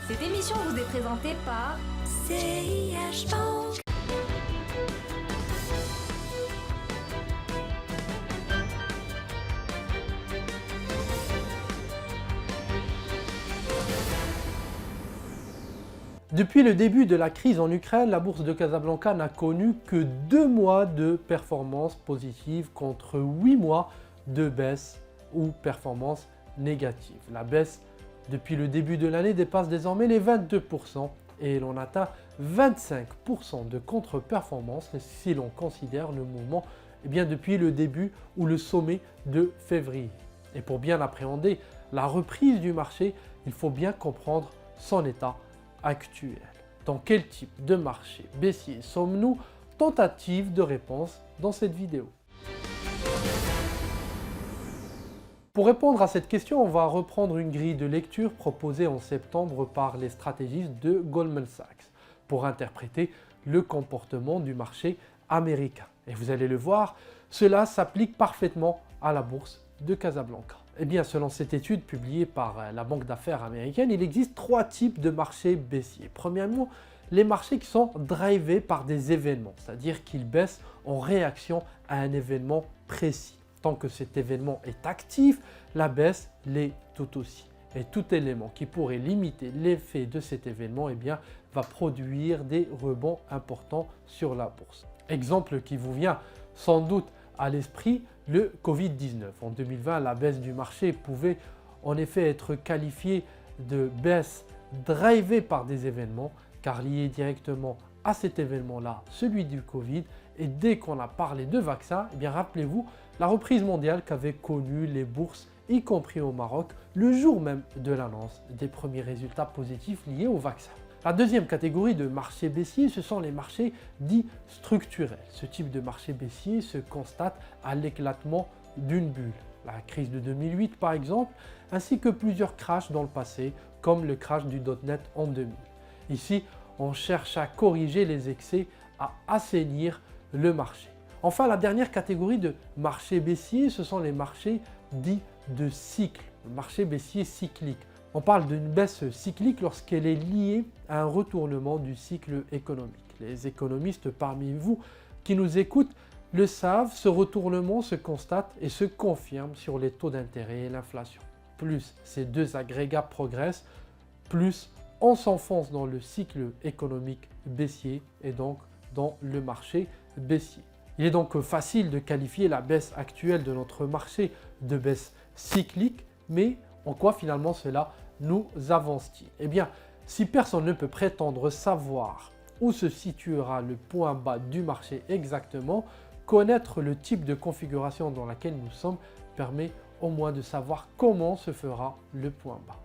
Cette émission vous est présentée par CIH Bank. Depuis le début de la crise en Ukraine, la bourse de Casablanca n'a connu que 2 mois de performance positive contre 8 mois de baisse ou performance négative. La baisse depuis le début de l'année dépasse désormais les 22% et l'on atteint 25% de contre-performance si l'on considère le mouvement depuis le début ou le sommet de février. Et pour bien appréhender la reprise du marché, il faut bien comprendre son état actuel. Dans quel type de marché baissier sommes-nous? Tentative de réponse dans cette vidéo. Pour répondre à cette question, on va reprendre une grille de lecture proposée en septembre par les stratégistes de Goldman Sachs pour interpréter le comportement du marché américain. Et vous allez le voir, cela s'applique parfaitement à la bourse de Casablanca. Eh bien, selon cette étude publiée par la banque d'affaires américaine, il existe 3 types de marchés baissiers. Premièrement, les marchés qui sont drivés par des événements, c'est-à-dire qu'ils baissent en réaction à un événement précis. Tant que cet événement est actif, la baisse l'est tout aussi. Et tout élément qui pourrait limiter l'effet de cet événement va produire des rebonds importants sur la bourse. Exemple qui vous vient sans doute à l'esprit, le Covid-19. En 2020, la baisse du marché pouvait en effet être qualifiée de baisse drivée par des événements, car liée directement à cet événement-là, celui du Covid. Et dès qu'on a parlé de vaccins, rappelez-vous la reprise mondiale qu'avaient connue les bourses, y compris au Maroc, le jour même de l'annonce des premiers résultats positifs liés au vaccin. La deuxième catégorie de marché baissier, ce sont les marchés dits structurels. Ce type de marché baissier se constate à l'éclatement d'une bulle. La crise de 2008 par exemple, ainsi que plusieurs crashs dans le passé, comme le crash du .NET en 2000. Ici, on cherche à corriger les excès, à assainir le marché. Enfin, la dernière catégorie de marché baissier, ce sont les marchés dits de cycle, le marché baissier cyclique. On parle d'une baisse cyclique lorsqu'elle est liée à un retournement du cycle économique. Les économistes parmi vous qui nous écoutent le savent, ce retournement se constate et se confirme sur les taux d'intérêt et l'inflation. Plus ces deux agrégats progressent, plus on s'enfonce dans le cycle économique baissier et donc dans le marché baissier. Il est donc facile de qualifier la baisse actuelle de notre marché de baisse cyclique, mais en quoi finalement cela nous avance-t-il? Eh bien, si personne ne peut prétendre savoir où se situera le point bas du marché exactement, connaître le type de configuration dans laquelle nous sommes permet au moins de savoir comment se fera le point bas.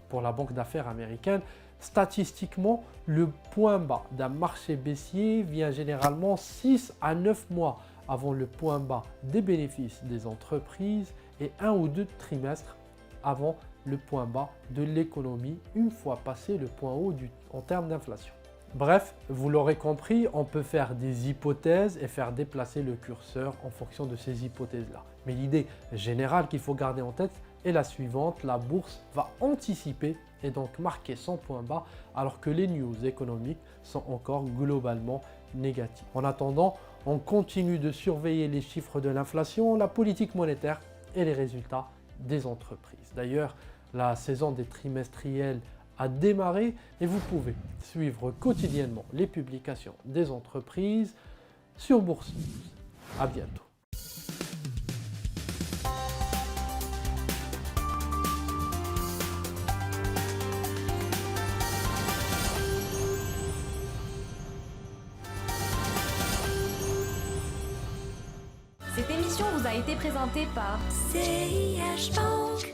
Pour la banque d'affaires américaine, statistiquement, le point bas d'un marché baissier vient généralement 6 à 9 mois avant le point bas des bénéfices des entreprises et 1 ou 2 trimestres avant le point bas de l'économie une fois passé le point haut en termes d'inflation. Bref, vous l'aurez compris, on peut faire des hypothèses et faire déplacer le curseur en fonction de ces hypothèses-là. Mais l'idée générale qu'il faut garder en tête est la suivante, la bourse va anticiper et donc marquer son point bas alors que les news économiques sont encore globalement négatives. En attendant, on continue de surveiller les chiffres de l'inflation, la politique monétaire et les résultats des entreprises. D'ailleurs, la saison des trimestriels a démarré et vous pouvez suivre quotidiennement les publications des entreprises sur Bourse News. À bientôt. Cette émission vous a été présentée par CIH Bank.